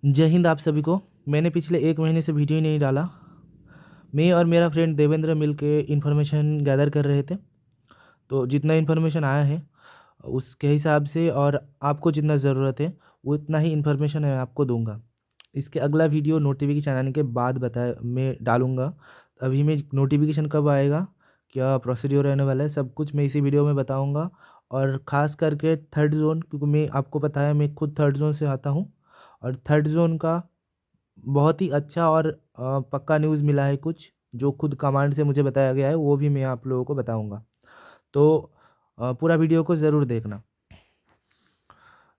जय हिंद आप सभी को। मैंने पिछले 1 महीने से वीडियो ही नहीं डाला। मैं और मेरा फ्रेंड देवेंद्र मिल के इन्फॉर्मेशन गैदर कर रहे थे। तो जितना इन्फॉर्मेशन आया है उसके हिसाब से और आपको जितना ज़रूरत है उतना ही इन्फॉर्मेशन मैं आपको दूंगा। इसके अगला वीडियो नोटिफिकेशन आने के बाद मैं डालूंगा। अभी मैं नोटिफिकेशन कब आएगा, क्या प्रोसीड्योर रहने वाला है, सब कुछ मैं इसी वीडियो में बताऊंगा। और ख़ास करके थर्ड जोन, क्योंकि मैं आपको पता है मैं खुद थर्ड जोन से आता हूँ। और थर्ड जोन का बहुत ही अच्छा और पक्का न्यूज़ मिला है कुछ, जो खुद कमांड से मुझे बताया गया है, वो भी मैं आप लोगों को बताऊंगा। तो पूरा वीडियो को ज़रूर देखना।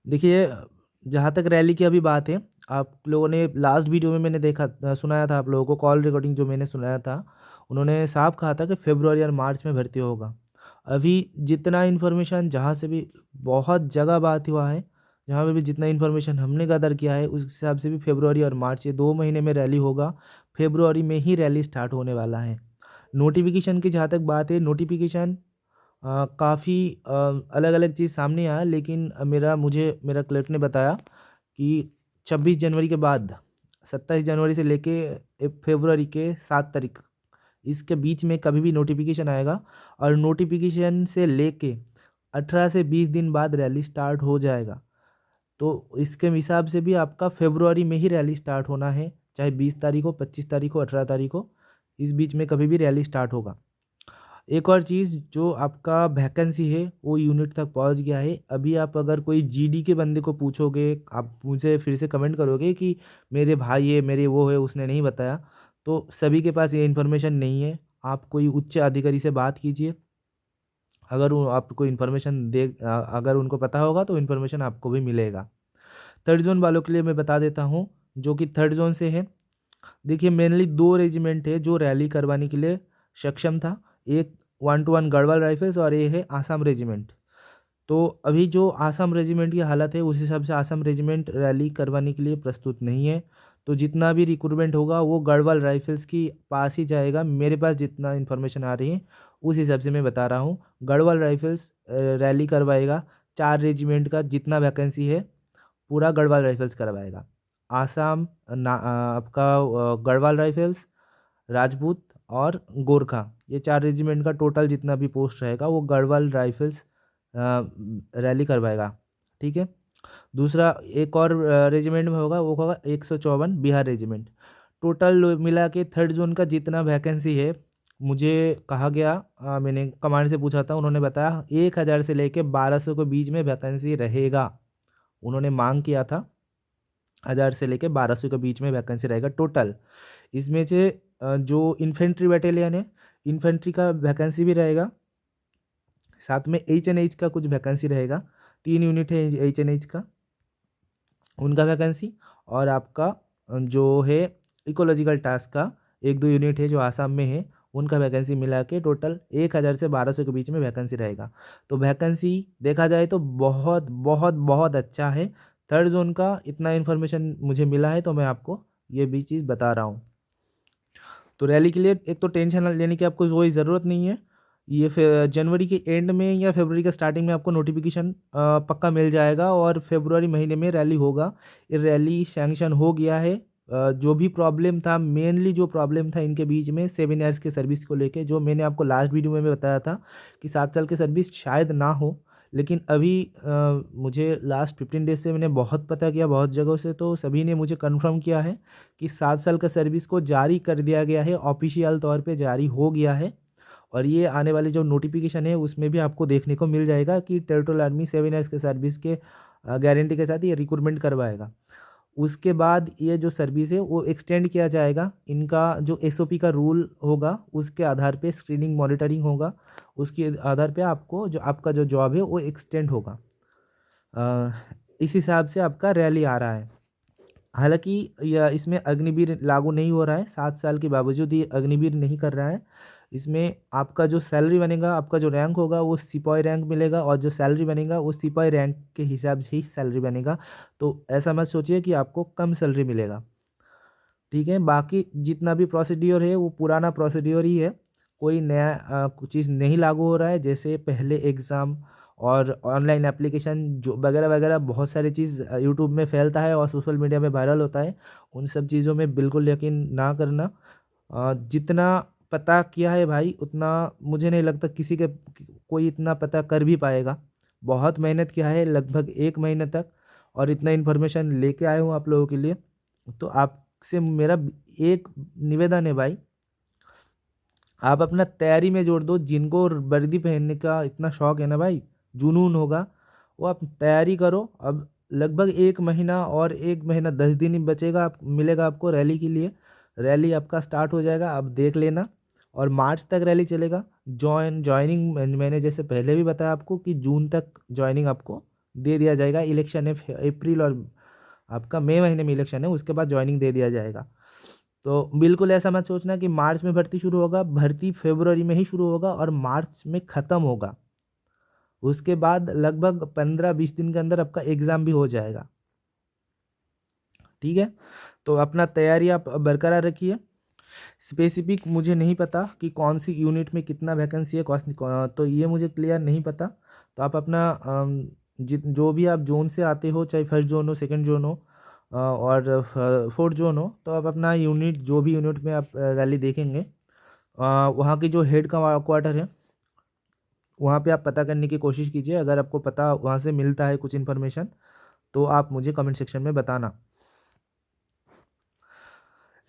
देखिए, जहाँ तक रैली की अभी बात है, आप लोगों ने लास्ट वीडियो में मैंने सुनाया था आप लोगों को कॉल रिकॉर्डिंग जो मैंने सुनाया था। उन्होंने साफ कहा था कि फरवरी और मार्च में भर्ती होगा। अभी जितना इन्फॉर्मेशन जहाँ से भी बहुत जगह बात हुआ है, जहाँ पे भी जितना इन्फॉर्मेशन हमने गदर किया है उस हिसाब से भी फरवरी और मार्च ये 2 महीने में रैली होगा। फरवरी में ही रैली स्टार्ट होने वाला है। नोटिफिकेशन की जहाँ तक बात है, नोटिफिकेशन काफ़ी अलग अलग चीज़ सामने आया, लेकिन मेरा क्लर्क ने बताया कि 26 जनवरी के बाद 27 जनवरी से लेके फरवरी के 7 तारीख, इसके बीच में कभी भी नोटिफिकेशन आएगा। और नोटिफिकेशन से लेके 18 से 20 दिन बाद रैली स्टार्ट हो जाएगा। तो इसके हिसाब से भी आपका फरवरी में ही रैली स्टार्ट होना है, चाहे 20 तारीख हो, 25 तारीख हो, 18 तारीख हो, इस बीच में कभी भी रैली स्टार्ट होगा। एक और चीज़, जो आपका वैकेंसी है वो यूनिट तक पहुंच गया है। अभी आप अगर कोई जीडी के बंदे को पूछोगे, आप मुझे फिर से कमेंट करोगे कि मेरे भाई है, मेरे वो है, उसने नहीं बताया, तो सभी के पास ये इन्फॉर्मेशन नहीं है। आप कोई उच्च अधिकारी से बात कीजिए, अगर वो आपको इन्फॉर्मेशन अगर उनको पता होगा तो इन्फॉर्मेशन आपको भी मिलेगा। थर्ड जोन वालों के लिए मैं बता देता हूँ, जो कि थर्ड जोन से है। देखिए, मेनली 2 रेजिमेंट है जो रैली करवाने के लिए सक्षम था। एक 1 to 1 गढ़वाल राइफल्स और ये है आसाम रेजिमेंट। तो अभी जो आसाम रेजिमेंट की हालत है उस हिसाब से आसाम रेजिमेंट रैली करवाने के लिए प्रस्तुत नहीं है। तो जितना भी रिक्रूटमेंट होगा वो गढ़वाल राइफल्स की पास ही जाएगा। मेरे पास जितना इन्फॉर्मेशन आ रही है उस हिसाब से मैं बता रहा हूँ। गढ़वाल राइफल्स रैली करवाएगा। 4 रेजिमेंट का जितना वैकेंसी है पूरा गढ़वाल राइफल्स करवाएगा। आसाम आपका गढ़वाल राइफल्स, राजपूत और गोरखा, ये 4 रेजिमेंट का टोटल जितना भी पोस्ट रहेगा वो गढ़वाल राइफल्स रैली करवाएगा। ठीक है। दूसरा एक और रेजिमेंट में होगा, वो होगा 154 बिहार रेजिमेंट। टोटल मिला के थर्ड जोन का जितना वैकेंसी है, मुझे कहा गया, मैंने कमांड से पूछा था, उन्होंने बताया 1000 से लेके 1200 के बीच में वैकेंसी रहेगा। उन्होंने मांग किया था 1000 से लेके 1200 के बीच में वैकेंसी रहेगा टोटल। इसमें से जो इन्फेंट्री बैटेलियन है, इन्फेंट्री का वैकेंसी भी रहेगा। साथ में H&H का कुछ वैकेंसी रहेगा। 3 यूनिट है H&H का, उनका वैकेंसी। और आपका जो है इकोलॉजिकल टास्क का 1-2 यूनिट है जो आसाम में है, उनका वैकेंसी मिला के टोटल 1000 से 1200 के बीच में वैकेंसी रहेगा। तो वैकेंसी देखा जाए तो बहुत बहुत बहुत अच्छा है। थर्ड जोन का इतना इन्फॉर्मेशन मुझे मिला है तो मैं आपको ये भी चीज़ बता रहा हूँ। तो रैली के लिए एक तो टेंशन लेने की आपको कोई ज़रूरत नहीं है। ये फिर जनवरी के एंड में या फरवरी के स्टार्टिंग में आपको नोटिफिकेशन पक्का मिल जाएगा और फरवरी महीने में रैली होगा। ये रैली सैंक्शन हो गया है। जो भी प्रॉब्लम था, मेनली जो प्रॉब्लम था इनके बीच में 7 ईयर्स के सर्विस को लेके, जो मैंने आपको लास्ट वीडियो में भी बताया था कि 7 साल की सर्विस शायद ना हो। लेकिन अभी मुझे लास्ट 15 डेज से मैंने बहुत पता किया बहुत जगहों से, तो सभी ने मुझे कंफर्म किया है कि 7 साल का सर्विस को जारी कर दिया गया है, ऑफिशियल तौर पे जारी हो गया है। और ये आने वाले जो नोटिफिकेशन है उसमें भी आपको देखने को मिल जाएगा कि टेरिटोरियल आर्मी 7 ईयर्स के सर्विस के गारंटी के साथ ये रिक्रूटमेंट करवाएगा। उसके बाद ये जो सर्विस है वो एक्सटेंड किया जाएगा। इनका जो एसओपी का रूल होगा उसके आधार पे स्क्रीनिंग मॉनिटरिंग होगा, उसके आधार पे आपको जो आपका जो जॉब है वो एक्सटेंड होगा। अ, इस हिसाब से आपका रैली आ रहा है। हालांकि यह इसमें अग्निवीर लागू नहीं हो रहा है, 7 साल के बावजूद ये अग्निवीर नहीं कर रहा है। इसमें आपका जो सैलरी बनेगा, आपका जो रैंक होगा वो सिपाही रैंक मिलेगा, और जो सैलरी बनेगा वो सिपाही रैंक के हिसाब से ही सैलरी बनेगा। तो ऐसा मत सोचिए कि आपको कम सैलरी मिलेगा। ठीक है। बाकी जितना भी प्रोसीड्योर है वो पुराना प्रोसीड्योर ही है, कोई नया कुछ चीज़ नहीं लागू हो रहा है। जैसे पहले एग्ज़ाम और ऑनलाइन एप्लीकेशन जो वगैरह वगैरह बहुत सारी चीज़ यूट्यूब में फैलता है और सोशल मीडिया में वायरल होता है। उन सब चीज़ों में बिल्कुल यकीन ना करना। जितना पता किया है भाई उतना मुझे नहीं लगता किसी के कोई इतना पता कर भी पाएगा। बहुत मेहनत किया है लगभग 1 महीने तक और इतना इन्फॉर्मेशन लेके आया हूँ आप लोगों के लिए। तो आपसे मेरा एक निवेदन है भाई, आप अपना तैयारी में जोड़ दो। जिनको वर्दी पहनने का इतना शौक है ना भाई, जुनून होगा, वो आप तैयारी करो। अब लगभग 1 महीना और 1 महीना 10 दिन ही बचेगा, आप मिलेगा आपको रैली के लिए। रैली आपका स्टार्ट हो जाएगा, आप देख लेना। और मार्च तक रैली चलेगा। जॉइनिंग मैंने जैसे पहले भी बताया आपको कि जून तक जॉइनिंग आपको दे दिया जाएगा। इलेक्शन है अप्रैल और आपका मई महीने में इलेक्शन है, उसके बाद जॉइनिंग दे दिया जाएगा। तो बिल्कुल ऐसा मत सोचना कि मार्च में भर्ती शुरू होगा। भर्ती फरवरी में ही शुरू होगा और मार्च में ख़त्म होगा। उसके बाद लगभग 15-20 दिन के अंदर आपका एग्ज़ाम भी हो जाएगा। ठीक है, तो अपना तैयारी आप बरकरार रखिए। स्पेसिफिक मुझे नहीं पता कि कौन सी यूनिट में कितना वैकेंसी है, तो ये मुझे क्लियर नहीं पता। तो आप अपना जो भी आप जोन से आते हो, चाहे फर्स्ट जोन हो, सेकंड जोन हो और फोर्थ जोन हो, तो आप अपना यूनिट जो भी यूनिट में आप रैली देखेंगे, वहाँ की जो हेड का क्वार्टर है वहाँ पे आप पता करने की कोशिश कीजिए। अगर आपको पता वहाँ से मिलता है कुछ इन्फॉर्मेशन तो आप मुझे कमेंट सेक्शन में बताना।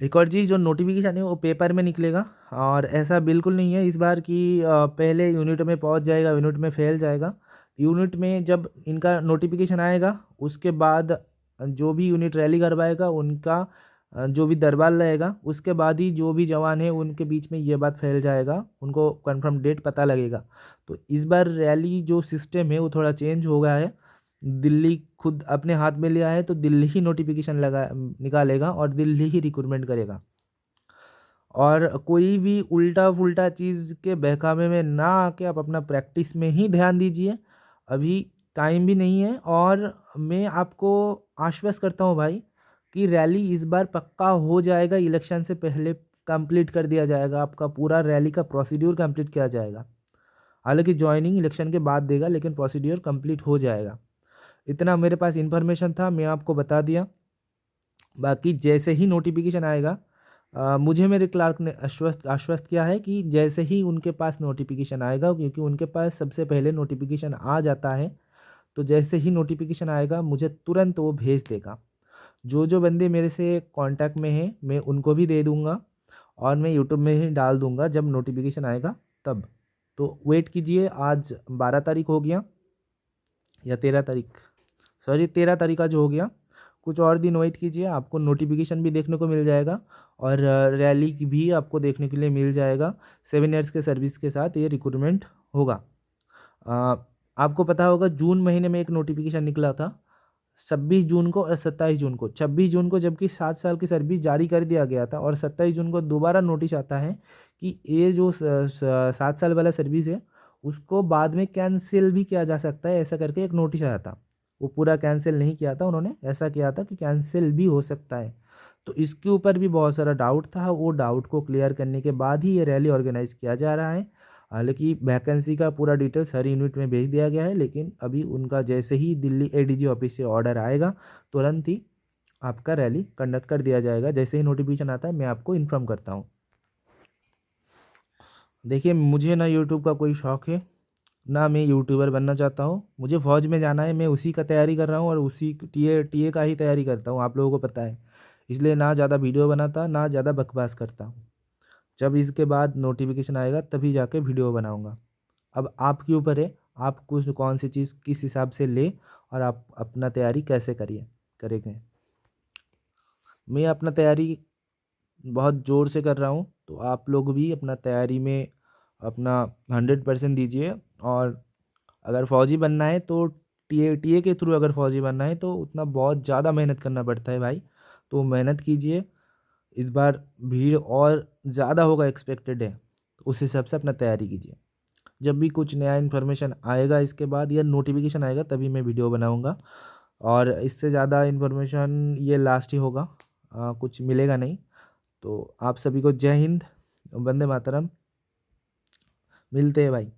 एक और चीज़, जो नोटिफिकेशन है वो पेपर में निकलेगा और ऐसा बिल्कुल नहीं है इस बार कि पहले यूनिट में पहुंच जाएगा, यूनिट में फैल जाएगा। यूनिट में जब इनका नोटिफिकेशन आएगा उसके बाद जो भी यूनिट रैली करवाएगा उनका जो भी दरबार रहेगा उसके बाद ही जो भी जवान है उनके बीच में ये बात फैल जाएगा, उनको कंफर्म डेट पता लगेगा। तो इस बार रैली जो सिस्टम है वो थोड़ा चेंज हो गया है। दिल्ली खुद अपने हाथ में लिया है, तो दिल्ली ही नोटिफिकेशन लगा निकालेगा और दिल्ली ही रिक्रूटमेंट करेगा। और कोई भी उल्टा फुल्टा चीज़ के बहकावे में ना आके आप अपना प्रैक्टिस में ही ध्यान दीजिए। अभी टाइम भी नहीं है और मैं आपको आश्वस्त करता हूँ भाई कि रैली इस बार पक्का हो जाएगा। इलेक्शन से पहले कंप्लीट कर दिया जाएगा, आपका पूरा रैली का प्रोसीड्यूर कंप्लीट किया जाएगा। हालांकि ज्वाइनिंग इलेक्शन के बाद देगा लेकिन प्रोसीड्यूर कंप्लीट हो जाएगा। इतना मेरे पास इन्फॉर्मेशन था, मैं आपको बता दिया। बाकी जैसे ही नोटिफिकेशन आएगा, मुझे मेरे क्लार्क ने आश्वस्त आश्वस्त किया है कि जैसे ही उनके पास नोटिफिकेशन आएगा, क्योंकि उनके पास सबसे पहले नोटिफिकेशन आ जाता है, तो जैसे ही नोटिफिकेशन आएगा मुझे तुरंत वो भेज देगा। जो जो बंदे मेरे से कांटेक्ट में हैं मैं उनको भी दे दूंगा और मैं यूट्यूब में ही डाल दूंगा जब नोटिफिकेशन आएगा तब। तो वेट कीजिए, आज 12 तारीख हो गया या 13 तारीख, सॉरी 13 तारीख आज हो गया। कुछ और दिन वेट कीजिए, आपको नोटिफिकेशन भी देखने को मिल जाएगा और रैली की भी आपको देखने के लिए मिल जाएगा। 7 ईयर्स के सर्विस के साथ ये रिक्रूटमेंट होगा। अ, आपको पता होगा जून महीने में एक नोटिफिकेशन निकला था 26 जून को और 27 जून को। 26 जून को जबकि 7 साल की सर्विस जारी कर दिया गया था और 27 जून को दोबारा नोटिस आता है कि ये जो 7 साल वाला सर्विस है उसको बाद में कैंसिल भी किया जा सकता है, ऐसा करके एक नोटिस आया था। वो पूरा कैंसिल नहीं किया था उन्होंने, ऐसा किया था कि कैंसिल भी हो सकता है। तो इसके ऊपर भी बहुत सारा डाउट था, वो डाउट को क्लियर करने के बाद ही ये रैली ऑर्गेनाइज किया जा रहा है। हालांकि वैकेंसी का पूरा डिटेल्स हर यूनिट में भेज दिया गया है, लेकिन अभी उनका जैसे ही दिल्ली एडीजी ऑफिस से ऑर्डर आएगा तुरंत ही आपका रैली कंडक्ट कर दिया जाएगा। जैसे ही नोटिफिकेशन आता है मैं आपको इन्फॉर्म करता हूँ। देखिए, मुझे ना यूट्यूब का कोई शौक़ है, ना मैं यूट्यूबर बनना चाहता हूँ। मुझे फ़ौज में जाना है, मैं उसी का तैयारी कर रहा हूँ और उसी टीए का ही तैयारी करता हूँ, आप लोगों को पता है। इसलिए ना ज़्यादा वीडियो बनाता, ना ज़्यादा बकवास करता हूँ। जब इसके बाद नोटिफिकेशन आएगा तभी जाके वीडियो बनाऊँगा। अब आपके ऊपर है, आप कुछ कौन सी चीज़ किस हिसाब से ले और आप अपना तैयारी कैसे करेंगे। मैं अपना तैयारी बहुत ज़ोर से कर रहा हूँ, तो आप लोग भी अपना तैयारी में अपना 100% दीजिए। और अगर फ़ौजी बनना है तो टीए के थ्रू अगर फ़ौजी बनना है तो उतना बहुत ज़्यादा मेहनत करना पड़ता है भाई। तो मेहनत कीजिए, इस बार भीड़ और ज़्यादा होगा एक्सपेक्टेड है, तो उस हिसाब से अपना तैयारी कीजिए। जब भी कुछ नया इन्फॉर्मेशन आएगा इसके बाद या नोटिफिकेशन आएगा तभी मैं वीडियो बनाऊंगा। और इससे ज़्यादा इन्फॉर्मेशन ये लास्ट ही होगा, कुछ मिलेगा नहीं। तो आप सभी को जय हिंद, वंदे मातरम। मिलते हैं भाई।